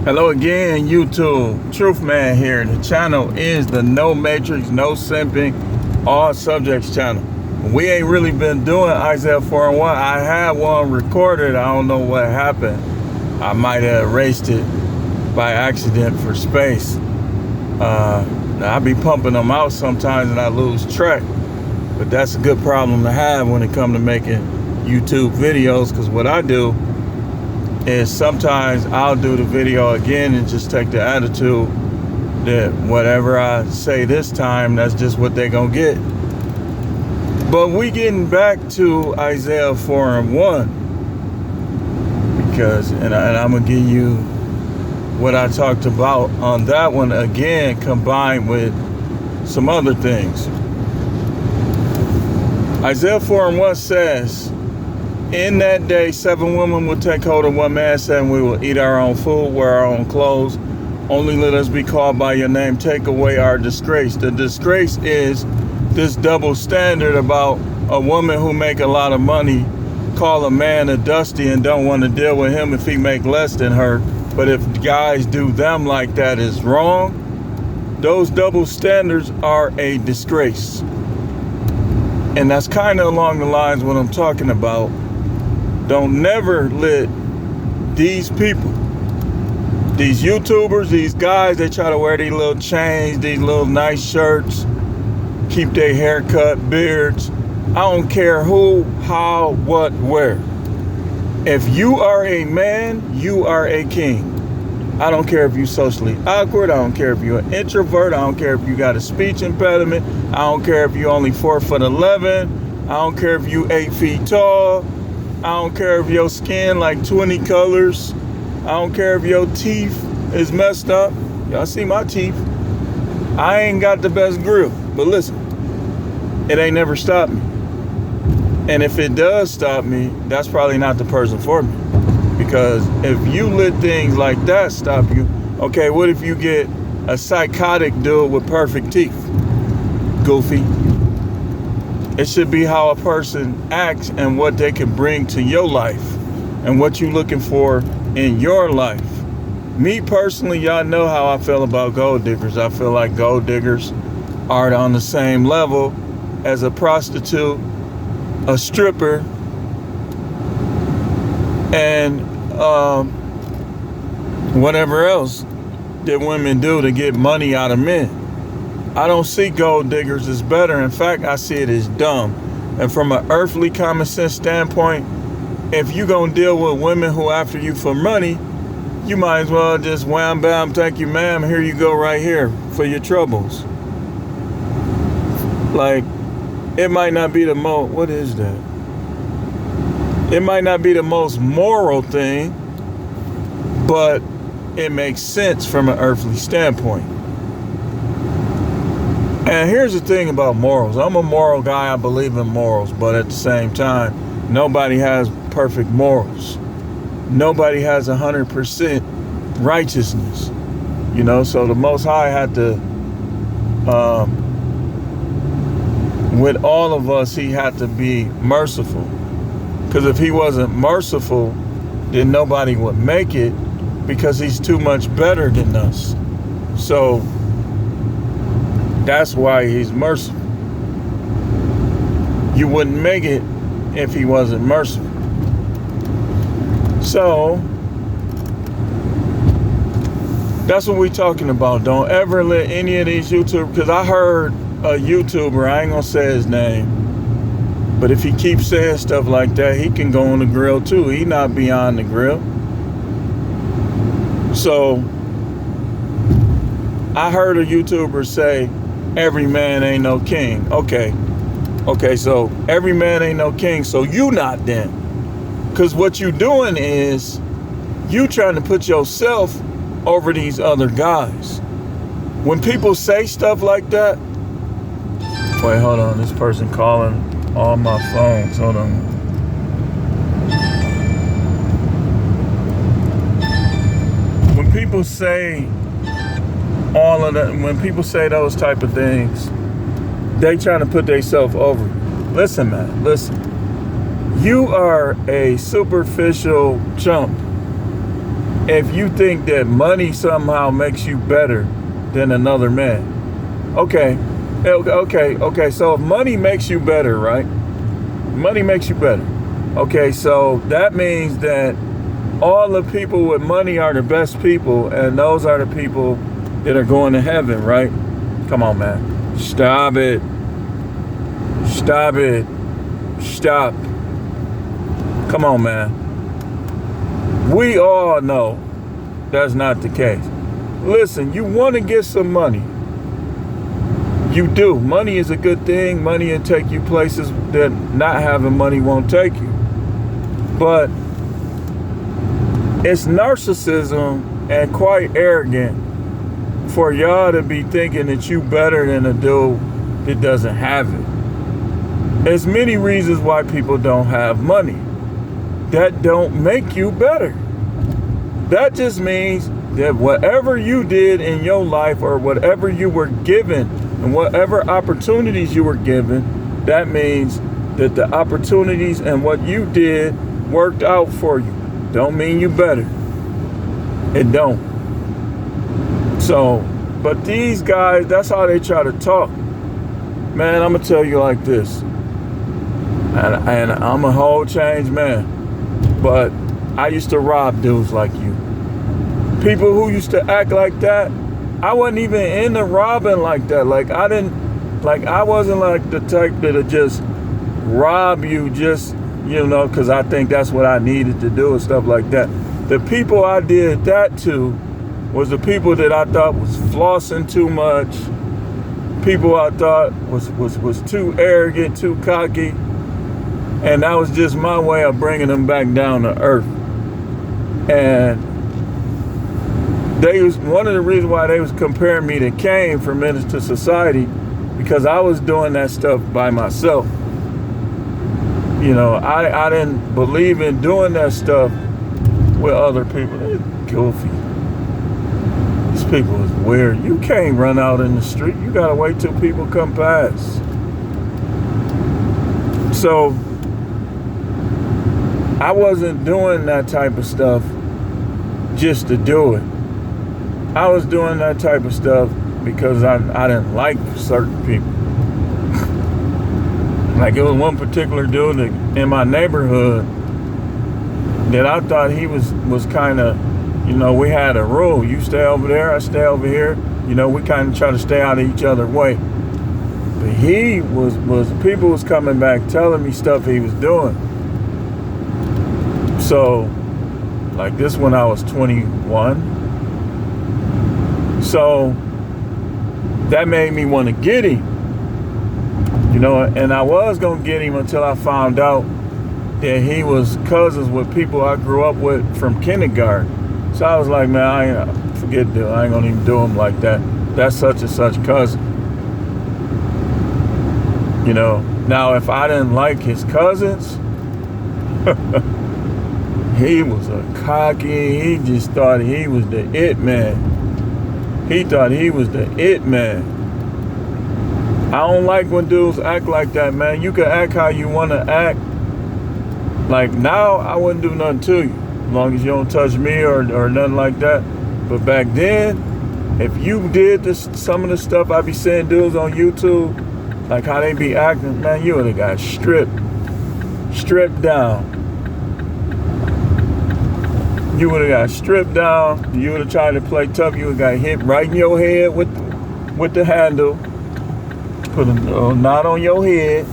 Hello again, YouTube. Truth Man here. The channel is the No Matrix, No Simping, All Subjects channel. We ain't really been doing Isaiah 4 and 1. I had one recorded. I don't know what happened. I might have erased it by accident for space. I be pumping them out sometimes and I lose track. But that's a good problem to have when it comes to making YouTube videos, because what I do is sometimes I'll do the video again and just take the attitude that whatever I say this time, that's just what they're gonna get. But we getting back to Isaiah 4 and 1 because, and I'm gonna give you what I talked about on that one again, combined with some other things. Isaiah 4 and 1 says, in that day, 7 women will take hold of one man, saying, we will eat our own food, wear our own clothes. Only let us be called by your name. Take away our disgrace. The disgrace is this double standard about a woman who make a lot of money, call a man a dusty and don't want to deal with him if he make less than her. But if guys do them like that is wrong, those double standards are a disgrace. And that's kind of along the lines of what I'm talking about. Don't never let these people, these YouTubers, these guys, they try to wear these little chains, these little nice shirts, keep their hair cut, beards. I don't care who, how, what, where. If you are a man, you are a king. I don't care if you're socially awkward. I don't care if you're an introvert. I don't care if you got a speech impediment. I don't care if you're only 4'11". I don't care if you 8 feet tall. I don't care if your skin like 20 colors. I don't care if your teeth is messed up. Y'all see my teeth. I ain't got the best grill, but listen, it ain't never stopped me. And if it does stop me, that's probably not the person for me. Because if you let things like that stop you, okay, what if you get a psychotic dude with perfect teeth? Goofy. It should be how a person acts and what they can bring to your life and what you're looking for in your life. Me personally, y'all know how I feel about gold diggers. I feel like gold diggers are on the same level as a prostitute, a stripper, and whatever else that women do to get money out of men. I don't see gold diggers as better. In fact, I see it as dumb. And from an earthly common sense standpoint, if you gonna deal with women who after you for money, you might as well just wham bam, thank you ma'am, here you go right here for your troubles. Like, it might not be the most, what is that? It might not be the most moral thing, but it makes sense from an earthly standpoint. And here's the thing about morals. I'm a moral guy. I believe in morals. But at the same time, nobody has perfect morals. Nobody has 100% righteousness. You know, so the Most High had to, with all of us, he had to be merciful. Because if he wasn't merciful, then nobody would make it, because he's too much better than us. So that's why he's merciful. You wouldn't make it if he wasn't merciful. So that's what we're talking about. Don't ever let any of these YouTubers, because I heard a YouTuber, I ain't gonna say his name, but if he keeps saying stuff like that, he can go on the grill too. He not beyond the grill. So I heard a YouTuber say, every man ain't no king. Okay, so every man ain't no king, so you not then. Because what you doing is, you trying to put yourself over these other guys. When people say stuff like that, wait, hold on, this person calling all my phones, hold on. When people say all of that, when people say those type of things, they trying to put themselves over. Listen, man, listen. You are a superficial chump. if you think that money somehow makes you better than another man. Okay. So if money makes you better, right? Money makes you better. Okay, so that means that all the people with money are the best people, and those are the people that are going to heaven, right? Come on, man. Stop it. Stop it. Stop. Come on, man. We all know that's not the case. Listen, you want to get some money. You do. Money is a good thing. Money will take you places that not having money won't take you. But it's narcissism and quite arrogant for y'all to be thinking that you better than a dude that doesn't have it. There's many reasons why people don't have money. That don't make you better. That just means that whatever you did in your life or whatever you were given and whatever opportunities you were given, that means that the opportunities and what you did worked out for you. Don't mean you better. It don't. So, but these guys, that's how they try to talk. Man, I'm gonna tell you like this. And I'm a whole changed man. But I used to rob dudes like you. People who used to act like that, I wasn't even into robbing like that. I wasn't like the type that'll just rob you just, because I think that's what I needed to do and stuff like that. The people I did that to was the people that I thought was flossing too much. People I thought was too arrogant, too cocky. And that was just my way of bringing them back down to earth. And one of the reasons why they was comparing me to Cain from Menace to Society, because I was doing that stuff by myself. I didn't believe in doing that stuff with other people. They're goofy. These people is weird. You can't run out in the street. You gotta wait till people come past. So I wasn't doing that type of stuff just to do it. I was doing that type of stuff because I didn't like certain people. Like it was one particular dude in my neighborhood that I thought he was kind of, we had a rule. You stay over there, I stay over here. We kind of try to stay out of each other's way. But he people was coming back telling me stuff he was doing. So, like this when I was 21. So, that made me want to get him. And I was going to get him until I found out that he was cousins with people I grew up with from kindergarten. So I was like, man, forget it. I ain't going to even do him like that. That's such and such cousin. Now if I didn't like his cousins, he was a cocky, he just thought he was the it man. He thought he was the it man. I don't like when dudes act like that, man. You can act how you want to act. Like now, I wouldn't do nothing to you, as long as you don't touch me or nothing like that. But back then, if you did some of the stuff I be seeing dudes on YouTube, like how they be acting, man, you would have got stripped down. You would have got stripped down. You would have tried to play tough. You would have got hit right in your head with the handle. Put a knot on your head.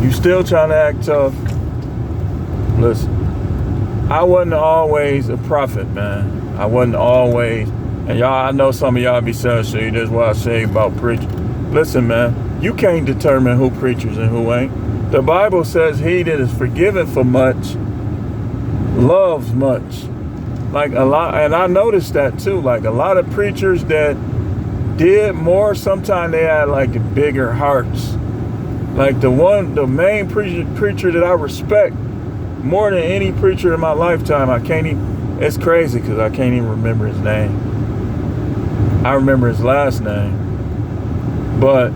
You still trying to act tough. Listen, I wasn't always a prophet, man. I wasn't always. And y'all, I know some of y'all be saying, see, that's what I say about preaching. Listen, man, you can't determine who preachers and who ain't. The Bible says he that is forgiven for much loves much. Like a lot, and I noticed that too. Like a lot of preachers that did more, sometimes they had like bigger hearts. Like the main preacher that I respect more than any preacher in my lifetime, it's crazy because I can't even remember his name. I remember his last name. But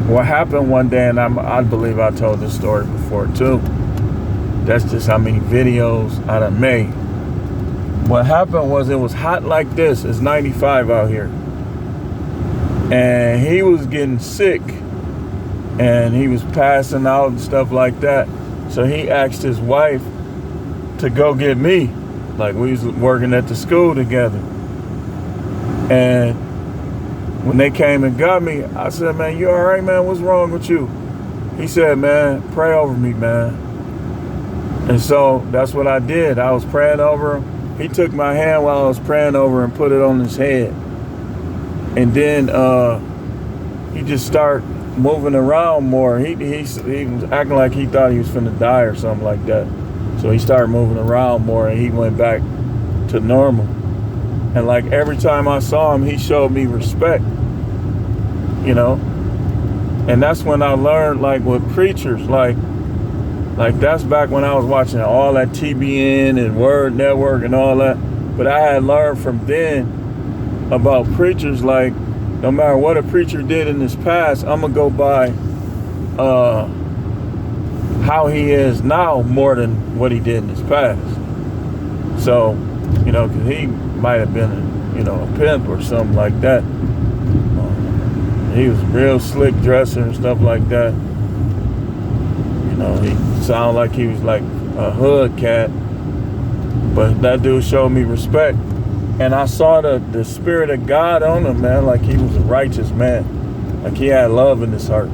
what happened one day, and I believe I told this story before too. That's just how many videos I done made. what happened was it was hot like this. It's 95 out here. And he was getting sick. And he was passing out and stuff like that. So he asked his wife to go get me. Like, we was working at the school together. And when they came and got me, I said, man, you all right, man? What's wrong with you? He said, man, pray over me, man. And so that's what I did. I was praying over him. He took my hand while I was praying over and put it on his head. And then he just started moving around more. He was acting like he thought he was finna die or something like that. So he started moving around more and he went back to normal. And like every time I saw him, he showed me respect, you know? And that's when I learned, like, with preachers, like that's back when I was watching all that TBN and Word Network and all that. But I had learned from then about preachers, like, no matter what a preacher did in his past, I'm gonna go by how he is now more than what he did in his past. So, you know, because he might have been, a pimp or something like that. He was real slick dresser and stuff like that. You know, he sounded like he was like a hood cat. But that dude showed me respect. And I saw the spirit of God on him, man, like he was a righteous man. Like he had love in his heart.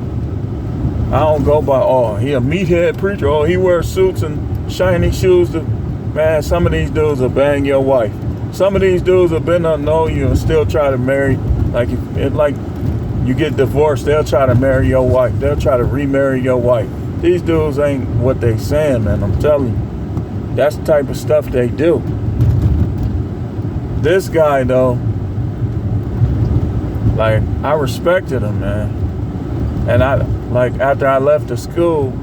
I don't go by, he a meathead preacher. He wears suits and shiny shoes. Man, some of these dudes will bang your wife. Some of these dudes have been unknown you and still try to marry. Like, you get divorced, they'll try to marry your wife. They'll try to remarry your wife. These dudes ain't what they saying, man. I'm telling you. That's the type of stuff they do. This guy, though, like, I respected him, man. And after I left the school,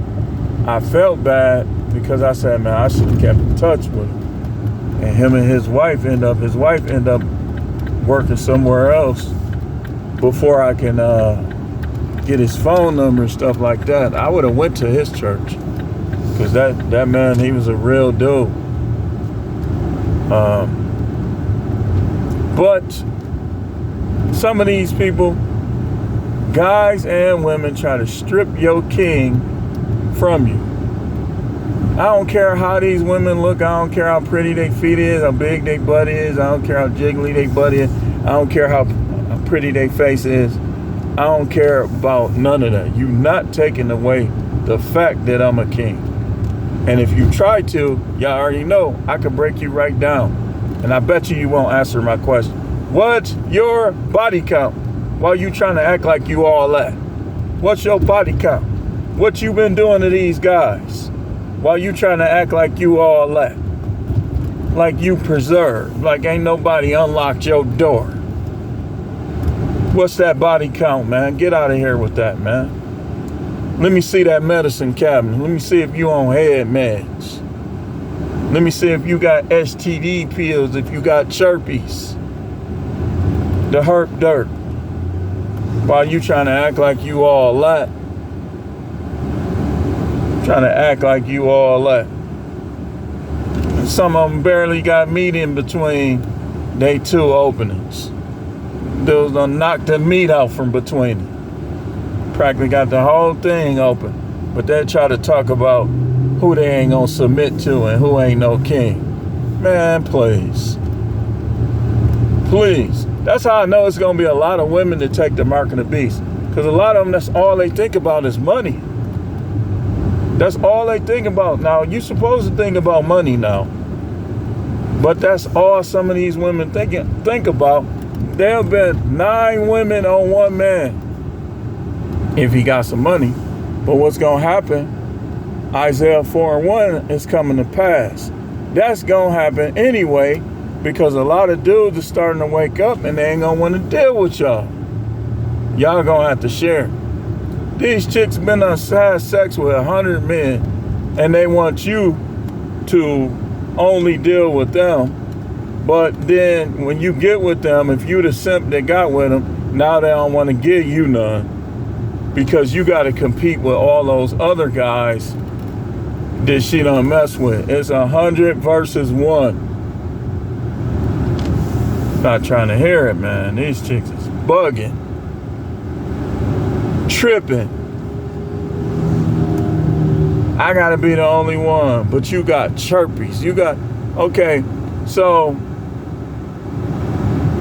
I felt bad because I said, man, I should have kept in touch with him. And him and his wife end up working somewhere else before I can get his phone number and stuff like that. I would have went to his church because that man, he was a real dude. But some of these people, guys and women, try to strip your king from you. I don't care how these women look. I don't care how pretty their feet is, how big their butt is. I don't care how jiggly their butt is. I don't care how pretty their face is. I don't care about none of that. You're not taking away the fact that I'm a king. And if you try to, y'all already know, I could break you right down. And I bet you won't answer my question. What's your body count while you trying to act like you all that? What's your body count? What you been doing to these guys while you trying to act like you all that? Like you preserved, like ain't nobody unlocked your door. What's that body count, man? Get out of here with that, man. Let me see that medicine cabinet. Let me see if you on head meds. Let me see if you got STD pills, if you got chirpies. The herp dirt. While you trying to act like you all that. Trying to act like you all that. And some of them barely got meat in between they two openings. Those done knocked the meat out from between them. Practically got the whole thing open. But they try to talk about who they ain't gonna submit to and who ain't no king. Man, please. Please. That's how I know it's gonna be a lot of women that take the mark of the beast. Because a lot of them, that's all they think about is money. That's all they think about. Now, you're supposed to think about money now. But that's all some of these women think about. There have been 9 women on one man if he got some money. But what's going to happen, Isaiah 4:1 is coming to pass. That's going to happen anyway because a lot of dudes are starting to wake up and they ain't going to want to deal with y'all. Y'all going to have to share. These chicks been had sex with 100 men and they want you to only deal with them. But then when you get with them, if you the simp that got with them, now they don't want to give you none because you got to compete with all those other guys that she done mess with. It's 100 versus 1. Not trying to hear it, man. These chicks is bugging. Tripping. I gotta be the only one, but you got chirpies. You got, okay, so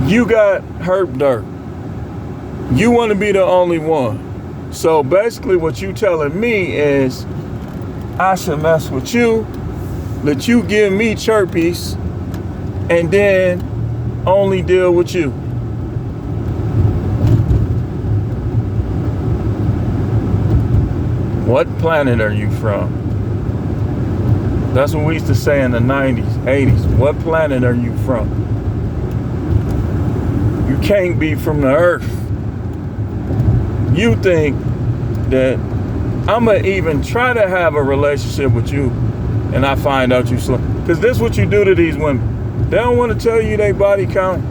you got herp dirt. You want to be the only one. So basically what you telling me is I should mess with you, let you give me chirpies, and then only deal with you. What planet are you from? That's what we used to say in the 90s, 80s. What planet are you from? You can't be from the earth. You think that I'm going to even try to have a relationship with you and I find out you slow. Because this is what you do to these women. They don't want to tell you their body count.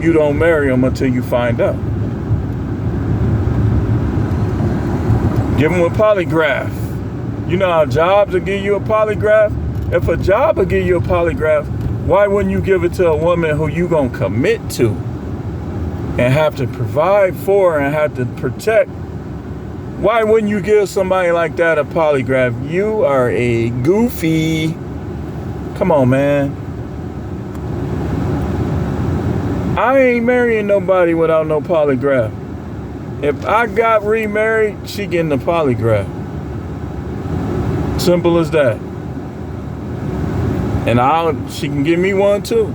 You don't marry them until you find out. Give them a polygraph. You know how jobs will give you a polygraph? If a job will give you a polygraph, why wouldn't you give it to a woman who you gonna commit to and have to provide for and have to protect? Why wouldn't you give somebody like that a polygraph? You are a goofy. Come on, man. I ain't marrying nobody without no polygraph. If I got remarried, she getting a polygraph. Simple as that. And she can give me one too.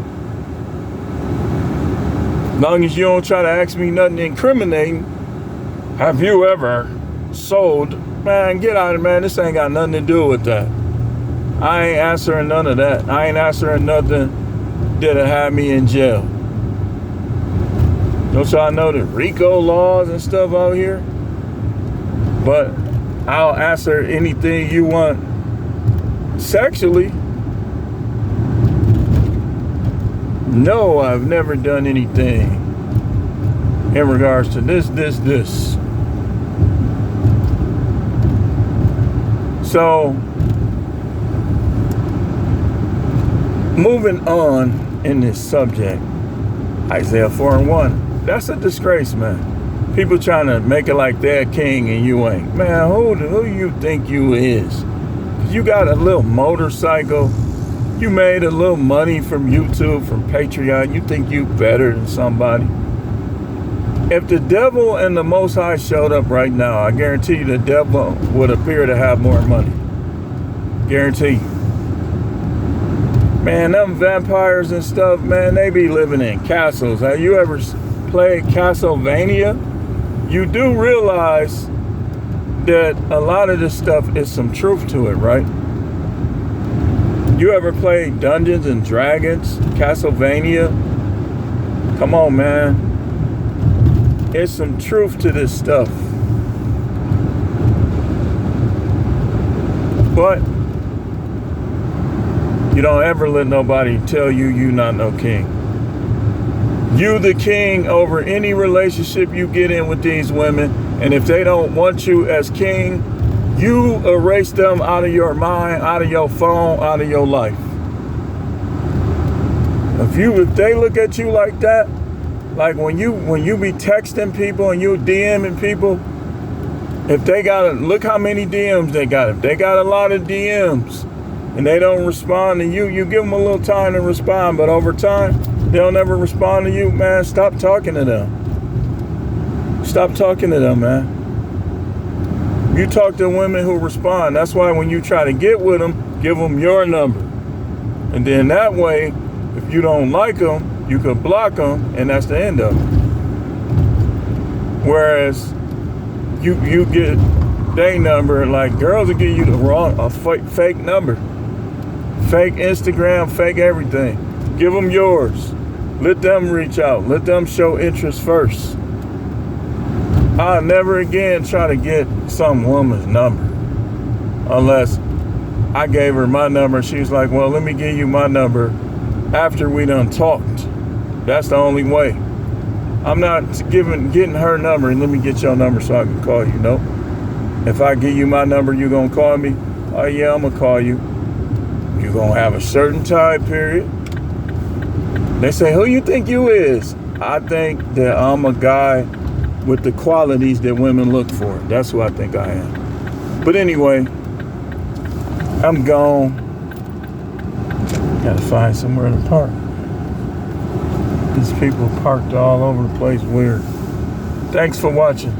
As long as you don't try to ask me nothing incriminating. Have you ever sold? Man, get out of it, man. This ain't got nothing to do with that. I ain't answering none of that. I ain't answering nothing that'll have me in jail. Don't y'all know the RICO laws and stuff out here? But I'll answer anything you want sexually. No, I've never done anything in regards to this. So, moving on in this subject, Isaiah 4:1. That's a disgrace, man. People trying to make it like they're king and you ain't. Man, who you think you is? You got a little motorcycle. You made a little money from YouTube, from Patreon. You think you better than somebody. If the devil and the Most High showed up right now, I guarantee you the devil would appear to have more money. Guarantee you. Man, them vampires and stuff, man, they be living in castles. Have you ever played Castlevania? You do realize that a lot of this stuff is some truth to it, right? You ever played Dungeons and Dragons, Castlevania? Come on, man. It's some truth to this stuff. But you don't ever let nobody tell you you not no king. You the king over any relationship you get in with these women. And if they don't want you as king, you erase them out of your mind, out of your phone, out of your life. If they look at you like that, like when you be texting people and you DMing people, if they look how many DMs they got. If they got a lot of DMs and they don't respond to you, you give them a little time to respond, but over time, they'll never respond to you, man. Stop talking to them. Stop talking to them, man. You talk to women who respond. That's why when you try to get with them, give them your number. And then that way, if you don't like them, you could block them, and that's the end of it. Whereas you get their number, like girls will give you a fake number. Fake Instagram, fake everything. Give them yours. Let them reach out. Let them show interest first. I'll never again try to get some woman's number unless I gave her my number. She's like, well, let me give you my number after we done talked. That's the only way. I'm not getting her number and let me get your number so I can call you. Nope. If I give you my number, you gonna call me? Oh yeah, I'm gonna call you. You're gonna have a certain time period. They say, who you think you is? I think that I'm a guy with the qualities that women look for. That's who I think I am. But anyway, I'm gone. Gotta find somewhere to park. These people parked all over the place weird. Thanks for watching.